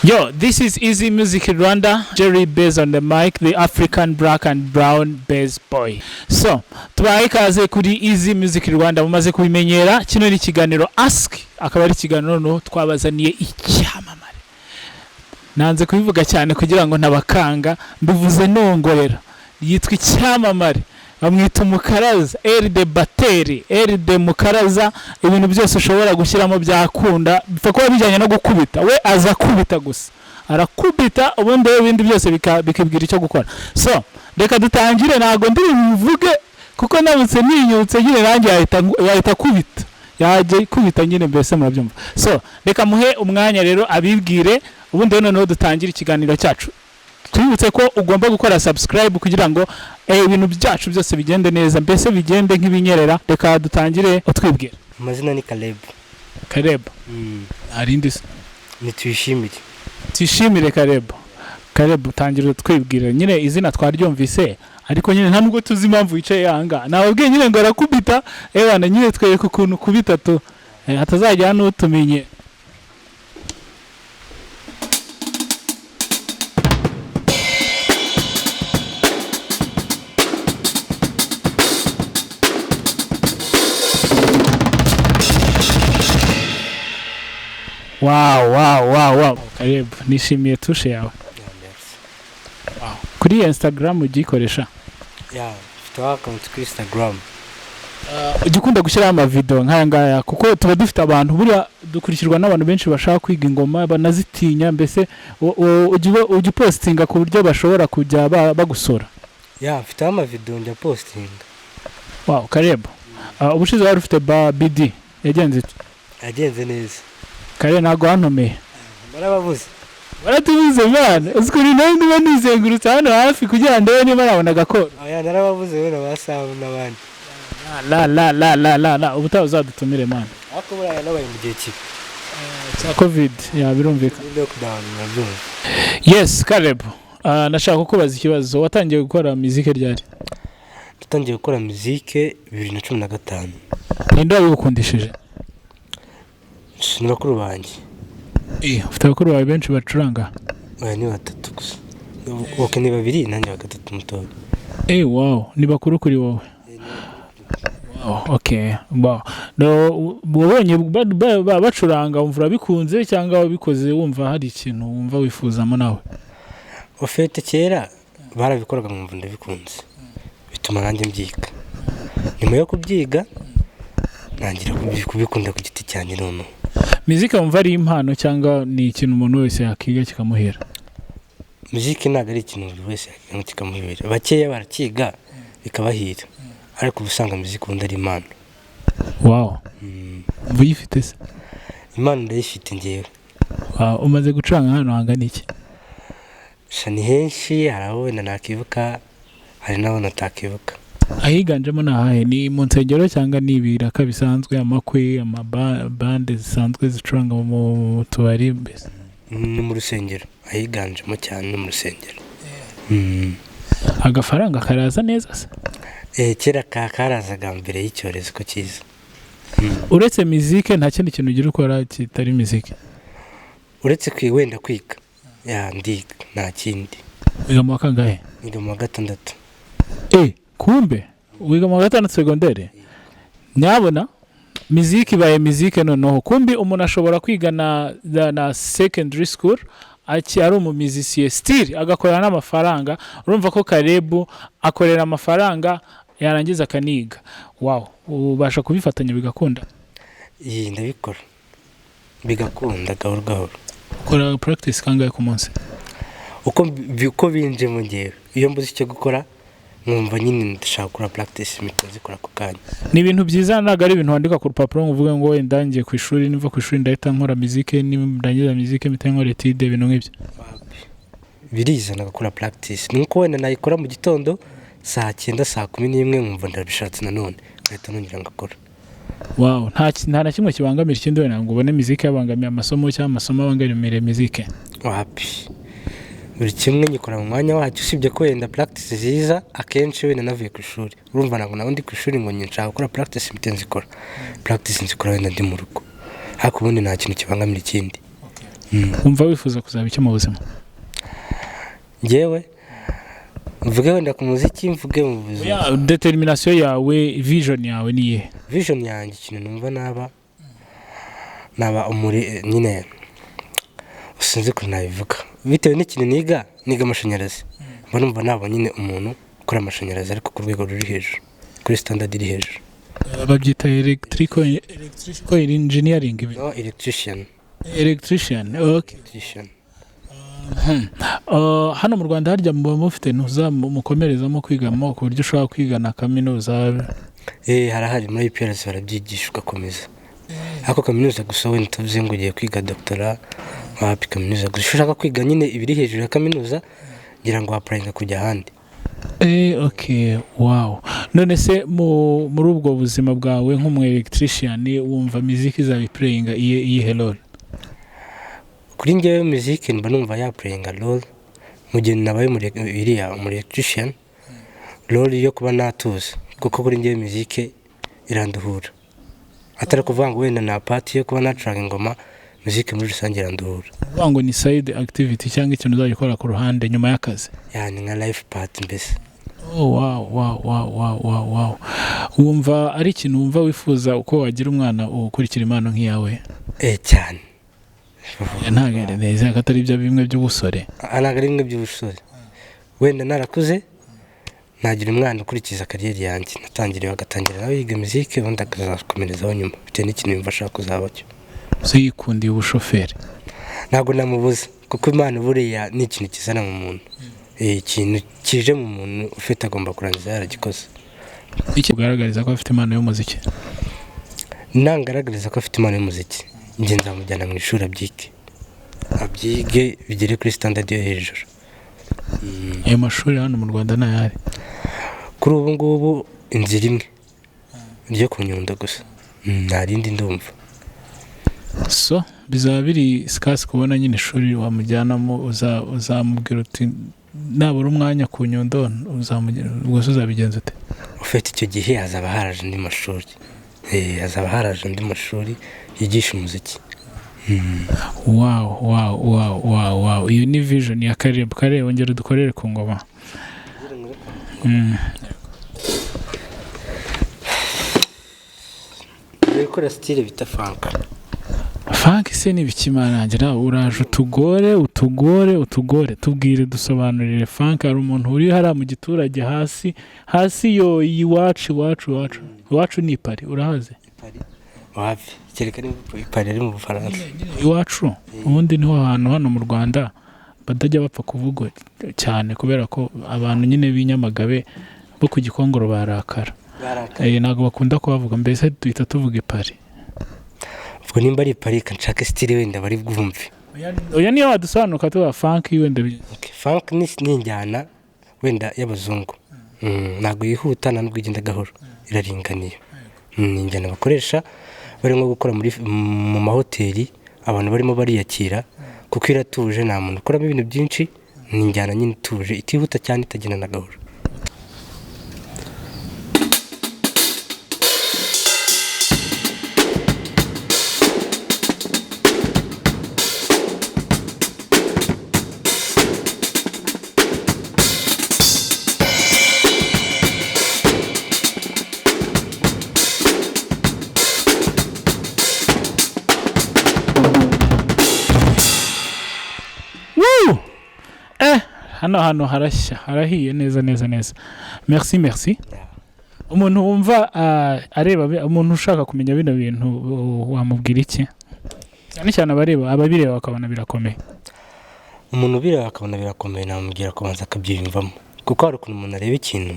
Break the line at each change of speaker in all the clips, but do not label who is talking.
Yo, this is Easy Music in Rwanda. Jerry Bass on the mic, the African black and brown bass boy. So, tubaye kaze kuri Easy Music in Rwanda. Mumaze kubimenyera, kino ni ikiganiro Ask, akaba ari ikiganiro no twabazaniye icyamamare. Nanze kubivuga cyane kugira ngo ntabakanga, mbivuze nongorera. Yitwa icyamamare. Bamwita umukaraza, de bateri, de mukaraza, ibintu byose ushobora gushyiramo byakunda, bipfa kuba bijyanye no gukubita. We aza kubita gusa, arakubita ubundi ibindi byose bikibwira icyo gukora. So reka dutangire, ntago ndi bivuge kuko nabutse ninyutse nyine nanjye yahita kubita, yaje kubita nyine mbese murabyumva. So reka muhe umwanya rero abibwire, ubundi noneho dutangire ikiganiro cyacu. Twibutse ko ugomba gukora subscribe kugira ngo ibintu byacu byose bigende neza, mbese bigende nk'ibinyerera. Reka dutangire utwibwira.
Amazina ni Caleb.
Caleb. Arindi
ni twishimire.
Twishimire Caleb. Caleb utangira utwibwira. Nyine izina twaryumvise ariko nyine nta nubwo tuzi impamvu yicaye yanga. Nababwiye nyine ngo arakubita, bana nyine twereka ukuntu kubita to hatazajya hano tumenye. Wow. Caleb, nishimiye tushe yawe. Wow. Kuri Instagram ugikoresha?
Mfite account kuri Instagram.
Ugikunda gushyira ama video nkaya ngaya kuko tuba dufite abantu buriya dukurikirwa n'abantu benshi bashaka kwiga ingoma banazitinya, mbese ugipostinga ku buryo bashobora kujya bagusora.
Mfite ama video njya posting.
Wow, Caleb. Ubushize wari ufite BD yagenze ite?
Yagenze neza.
Kare nago hanome.
Barababuze.
Baratubuze bana. Uzikuri nayo niba nizengurutse hano hafi kugira ndebe niba nabona gakoro.
Narababuze wena basabu nabandi.
La ubutaha uzadutumire mana.
Ako buraya nabaye mu gihe kibi.
Cya COVID birumvika.
Lockdown nabyumva.
Yes, Caleb. Nashaka kukubaza ikibazo. Watangiye gukora muzike ryari?
Natangiye gukora muzike 2015.
Ninde wabigukundishije?
Ni bakuru banjye.
Ufite bakuru bawe benshi bacuranga?
Ni batatu gusa. Ni babiri nanjye bagatatu mutoya.
Wow, ni bakuru kuri wowe. Okay. Wow. Wabonye bacuranga umvura bikunze cyangwa wabikoze wumva hari ikintu wumva wifuzamo nawe?
Ofete kera barabikoraga mwumva ndabikunze. Bituma nanjye mbyiga. Nyuma yo kubyiga nangira kubikunda ku giti cyanjye none.
Muzika wumva ari impano cyangwa ni ikintu umuntu wese yakiga kikamuhera?
Muzika ntabwo ari ikintu buri wese yakiga kikamuhera. Bakeya barakiga bikabahira. Ariko ubusanga muzika ubundi ari impano.
Wow. Uyifite se?
Impano ndayifite ngewe.
Umaze gucuranga hano hangana iki?
Ni henshi, hari aho wenda nakibuka, hari n'aho natakibuka.
Ahiganjemo nahahe? Ni mu nsengero cyangwa ni ibiraka bisanzwe, amakwe, amabande zisanzwe zicuranga mu tubari mbese?
Ni mu rusengero. Ahiganjemo cyane ni mu rusengero.
Agafaranga karaza neza se?
Kera karazaga mbere y'icyorezo ko kiza.
Uretse muzike nta kindi kintu ugira ukora kitari muzike?
Uretse wenda kwiga. Ndiga nta kindi.
Wiga mu kangahe?
Wiga mu 6.
Kumbe wiga mu 6 secondaire. Nyabona muziki baye muzike noneho kumbi umuntu ashobora kwiga na secondary school ari umumuzician still agakorera n'amafaranga. Urumva ko Caleb akorera amafaranga yarangiza akaniga. Wow, ubasha kubifatanya bigakunda?
Ndabikora bigakunda gahoro.
Ukora practice kangahe ku munsi?
Uko binje mu ngewe iyo mbuze icyo gukora numva nyine ndashaka gukora practice zikora ku kanya. Ni
ibintu byiza ntago ari ibintu wandika ku rupapuro ngo uvuge ngo wenda ngiye ku ishuri, niva ku ishuri ndahita nkora muzike, nirangiza muzike mpita nkora etide, ibintu nk'ibyo.
Birizana gukora practice. Nuko wenda nayikora mu gitondo saa 9 saa 11 nkumva ndabishatse nanone ngahita nongera ngakora.
Wow, nta na kimwe kibangamira ikindi wenda ngo ubone muzike yabangamiye amasomo cyangwa amasomo abangamira muzike?
Wapi. Buri kimwe nyikora mu mwanya wacu, usibye ko wenda practice ziza akenshi wenda navuye ku ishuri. Urumva ntabwo nabundi ku ishuri ngo nshaka gukora practice mitenzi ikora. Practice nzikora wenda ndi mu rugo. Ariko ubundi nta kintu kibangamira ikindi.
wumva wifuza kuzaba iki mu buzima?
Njyewe mvuge wenda ku muziki, mvuge mu buzima.
Determination yawe, vision yawe ni iyihe?
Vision yanjye ikintu numva naba nyine sinzi ko nabivuga bitewe n'ikintu niga amashanyarazi. Mba numva naba nyine umuntu ukora amashanyarazi ariko ku rwego ruri hejuru, kuri standard iri hejuru.
Babyita electrical engineering.
No, electrician.
Okay.
Electrician.
Hano mu Rwanda harya muba mufite mukomerezamo kwigamo ku buryo ushobora kwiga na kaminuza?
Harahari muri IPRS barabyigisha ugakomeza. Ariko kaminuza gusa wenda tuvuze ngo ugiye kwiga doctora, wapi kaminuza gusa ushaka kwiga nyine ibiri hejuru ya kaminuza ngira ngo applyinga kujya ahandi.
Okay, wow. None se muri ubwo buzima bwawe nk'umu electrician wumva music izabi playing iyihe role?
Kuri njyewe music mba numva ya playing role mu gihe nabaye muri electrician, role yo kuba natuza, kuko kuri njyewe music iranduhura. Atari kuvuga ngo wenda na party yo kuba nacuranga ingoma, music muri rusange iranduhura.
Uvuga ngo ni side activity cyangwa ikintu uzagikora ku ruhande nyuma y'akazi?
Yani nka life part mbese.
Wow. Wumva ari ikintu wumva wifuza uko wagira umwana ukurikira impano nk'iyawe?
Cyane.
Ntabwo neza ko atari byo bimwe by'ubusore.
Ntabwo ari bimwe by'ubusore. Wenda narakuze nagira umwana ukurikiza kariyeri yanjye, agatangira nawe yiga music ubundi akazakomerezaho nyuma bitewe n'ikintu yumva ashaka kuzaba cyo.
So yikundiye ubushoferi?
Ntabwo namubuza kuko impano buriya ni ikintu kizana mu muntu. Ikintu kije mu muntu ufite agomba kurangiza yaragikoze.
Iki kugaragariza ko afite impano y'umuziki?
Nangaragariza ko afite impano y'umuziki, njye nzamujyana mu ishuri abyige bigere kuri standard yo hejuru.
Ayo mashuri hano mu Rwanda n'ayari?
Kuri ubu ngubu inzira imwe ryo ku Nyundo gusa, nta rindi ndumva.
So bizaba biri scarce kubona nyine ishuri wamujyanamo, uzamubwira uti nabura umwanya ku Nyundo uzabigenza ute?
Ufite icyo gihe hazaba haraje andi mashuri. Hazaba haraje andi mashuri yigisha umuziki.
Wow. Iyo ni vision ya Caleb. Ongera dukorere ku ngoma.
Gukora style bita funk.
Funk se ni bikimanangira, uraje utugore tubwire dusobanurire funk. Hari umuntu uri hara mu giturage hasi yo iwacu ni Paris, urahaze?
Wapi kereka ni Paris ari mu Bufaransa.
Iwacu ubundi niho hantu hano mu Rwanda badajya bapfa kuvuga cyane kubera ko abantu nyine b'inyamagabe bo ku Gikongoro barakara. Ntabwo bakunda kubavuga, mbese duhita tuvuga Paris.
Ubwo nimba ari Paris kanshaka style wenda bari bwumve.
Oya niyo wadusobanuka tuba funk wenda.
Funk ni njyana wenda y'abazungu. Ntabwo yihuta ntabwo igenda gahoro, iraringaniye. Ni njyana bakoresha barimo gukora mu mahoteli, abantu barimo bariyakira kuko iratuje, nta muntu ukoramo ibintu byinshi. Ni njyana nyine ituje, itihuta cyane, itagenda na gahoro.
Hano harashya, harahiye neza. Merci. Umuntu wumva areba, umuntu ushaka kumenya bino bintu wamubwira iki? Cyane ababireba bakabona birakomeye.
Umuntu bireba akabona birakomeye namubwira kubanza akabyiyumvamo, kuko hari ukuntu umuntu areba ikintu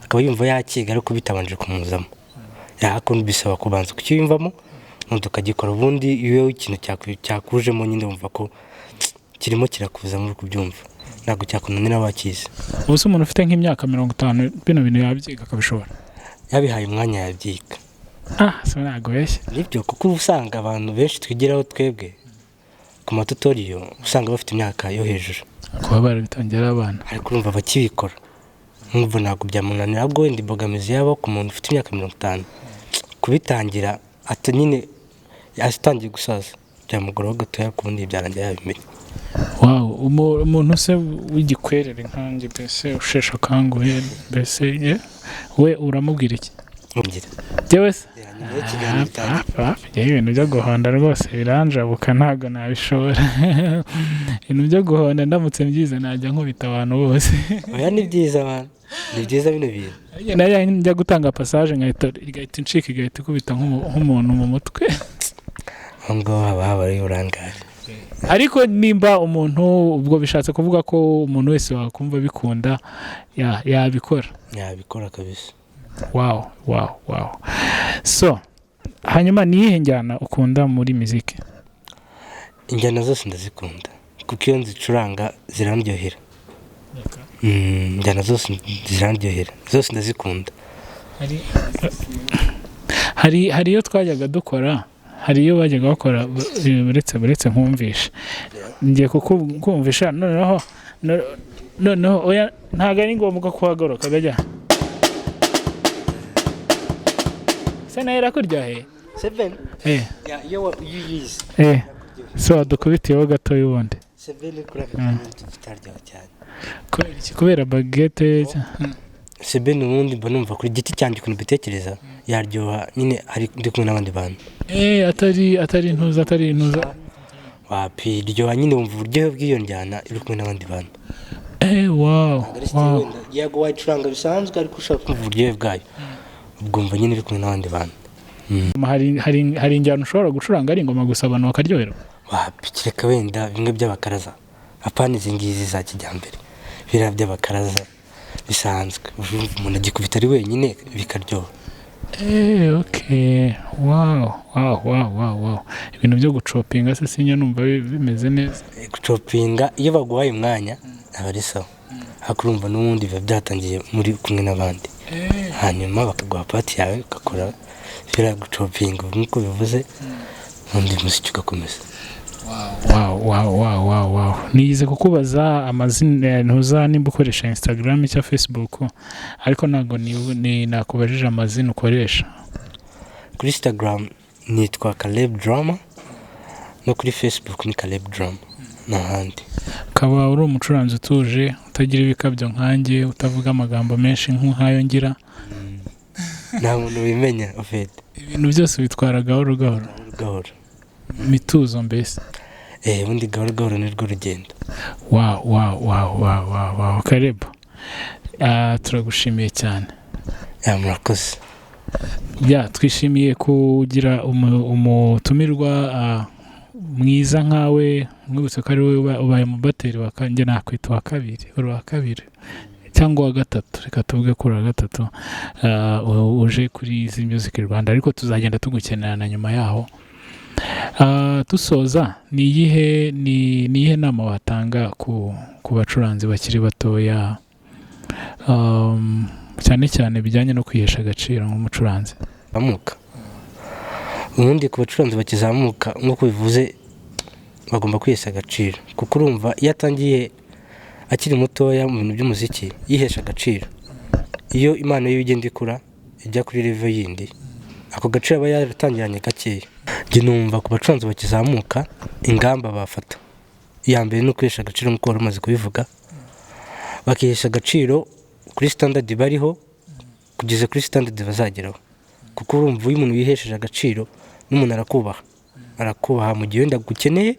akaba yumva yakiga ariko bitabanje kumuzamo. Yakunda bisaba kubanza kucyiyumvamo umuntu ukagikora, ubundi iyo ikintu cyakujemo nyine wumva ko kirimo kirakuza muri kubyumva, ntabwo cyakunanira wakize.
Ubuse umuntu ufite nk'imyaka 50 bino bintu yabyiga akabishobora?
Yabihaye umwanya yabyiga.
So ntabwo beshya.
Nibyo, kuko usanga abantu benshi twigiraho twebwe ku matutoriyo usanga bafite imyaka yo hejuru,
kuba barabitangira abana
ariko urumva bakibikora. Nkumva ntabwo byamunanira, ahubwo wenda imbogamizi yabo ku muntu ufite imyaka 50 kubitangira nyine asitangiye gusaza byamugoroho gatoya kubundi byarangiye yabimenye.
Wow, umuntu se w'igikwerere nkanjye mbese usheshe akanguhe mbese we uramubwira iki? Jewe se ibintu byo guhonda rwose biranjabuka ntabwo nabishobora. Ibintu byo guhonda ndamutse mbyize najya nkubita abantu bose.
Oya ni byiza abantu, ni byiza bino bintu.
Najya njya gutanga passage igahita incika igahita ikubita nk'umuntu mu mutwe.
Ngo haba ari urangare.
Ariko nimba umuntu ubwo bishatse kuvuga ko umuntu wese wakumva bikunda yabikora.
Yabikora kabisa.
Wow. So hanyuma ni iyihe njyana ukunda muri muziki?
Injyana zose ndazikunda kuko iyo nzicuranga zirandyohera. Injyana zose zirandyohera, zose ndazikunda.
Hari iyo twajyaga dukora, hari iyo bajyaga bakora buretse nkumvisha. Ngiye kukumvisha noneho oya ntago ari ngombwa kuhagoroka gajya. Naera kuryahe
7 yo yiyize
so dukubitiyeho gato y'ubundi
7 kuri vitaryo cyane
kubera baguette
7 ubundi mbona numva kuri giti cyanje kuntu bitekereza yaryoha nyine ari ndi kumwe n'abandi bantu
atari intuza
wapi ryoha nyine wumva uburyohe bw'iyo njyana iri kumwe n'abandi bantu.
Wow
yago wayicuranga bisanzwe ariko ushaka kumva uburyohe bwayo ubwumva nyine iri kumwe n'abandi bantu.
Hari injyana ushobora gucuranga ari ingoma gusa abantu bakaryoherwa?
Kereka wenda bimwe by'abakaraza, apana izi ngizi za kijyambere, biriya by'abakaraza bisanzwe umuntu agikubita ari wenyine bikaryoha.
Okay. Wow. Ibintu byo gucopinga se sinya numva bimeze neza.
Gucopinga iyo baguhaye umwanya aba ari sawa, hakurumva n'ubundi biba byatangiye muri kumwe n'abandi. Hanyuma bakaguha pati yawe ugakora bira gucopinga nk'uko bivuze undi muziki ugakomeza. Wow. Niyize kukubaza amazina ntuza nimba ukoresha Instagram cyangwa Facebook, ariko ntago ni nakubajije amazina ukoresha. Kuri Instagram nitwa Caleb Drama, no kuri Facebook ni Caleb Drama n'ahandi.
Akaba uri umucuranzi utuje utagira ibikabyo nkanjye, utavuga amagambo menshi nk'ayo ngira.
Nta muntu wimenya ofete.
Ibintu byose bitwara gahoro. Mituzo mbese.
Ubundi gahoro nirwo rugendo.
Wow. Caleb, turagushimiye cyane.
Murakoze.
Twishimiye kugira umutumirwa mwiza nkawe, mwibutse ko ari wowe ubaye mu bateri wakanjye nakwita wa kabiri cyangwa wa gatatu, reka tuvuge kuri wa gatatu uje kuri izi Music Rwanda, ariko tuzagenda tugukenerana nyuma yaho. Dusoza ni iyihe nama watanga ku bacuranzi bakiri batoya, cyane bijyanye no kwihesha agaciro nk'umucuranzi?
Ubundi ku bacuranzi bakizamuka nk'uko bivuze bagomba kwihesha agaciro, kuko urumva iyo atangiye akiri mutoya mu bintu by'umuziki yihesha agaciro, iyo impano ye igenda ikura ijya kuri level yindi, ako gaciro aba yaratangiranye gakeya. Njye numva ku bacuranzi bakizamuka ingamba bafata, iya mbere no kwihesha agaciro nk'uko wari umaze kubivuga, bakihesha agaciro kuri standard bariho kugeza kuri standard bazageraho, kuko urumva uyu muntu yihesheje agaciro n'umuntu arakubaha mu gihe wenda gukeneye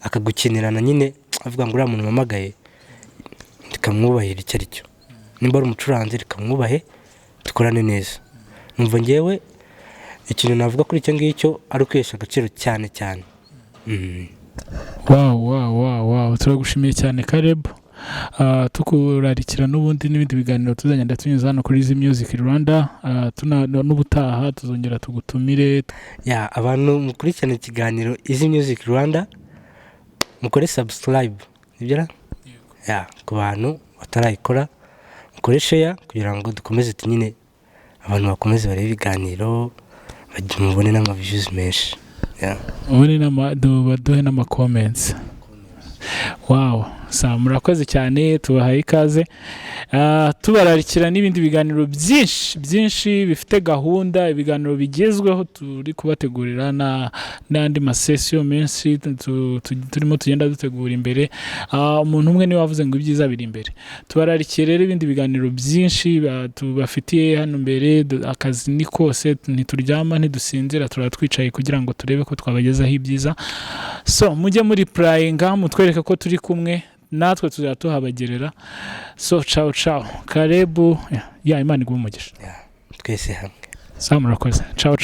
akagukenerana nyine avuga ngo uriya muntu mpamagaye rikamwubahira icyo ari cyo, nimba ari umucuranzi rikamwubahe dukorane neza. Numva ngewe ikintu navuga kuri icyo ngicyo ari ukwihesha agaciro cyane.
Wow. Turagushimiye cyane Caleb. Tukurarikira n'ubundi n'ibindi biganiro tuzagenda tunyuza hano kuri izi Music Rwanda, n'ubutaha tuzongera tugutumire.
Abantu mukurikirana ikiganiro izi Music Rwanda mukore subscribe, nibyo ku bantu batarayikora mukore share kugira ngo dukomeze tunyine abantu bakomeze barebe ibiganiro mubone n'ama views menshi. Baduhe n'ama comments.
Wow, murakoze cyane, tubahaye ikaze. Tubararikira n'ibindi biganiro byinshi bifite gahunda, ibiganiro bigezweho turi kubategurira n'andi masesiyo menshi turimo tugenda dutegura imbere. Umuntu umwe niwe wavuze ngo ibyiza biri imbere. Tubararikiye rero ibindi biganiro byinshi tubafitiye hano mbere. Akazi ni kose, ntituryama ntidusinzira, turatwicaye kugira ngo turebe ko twabagezaho ibyiza. So mujye muri prayinga, mutwereke ko turi kumwe, natwe tuzajya tuhabagerera. So ciao Caleb, Imana iguhe umugisha.
twese hamwe.
Murakoze. Ciao.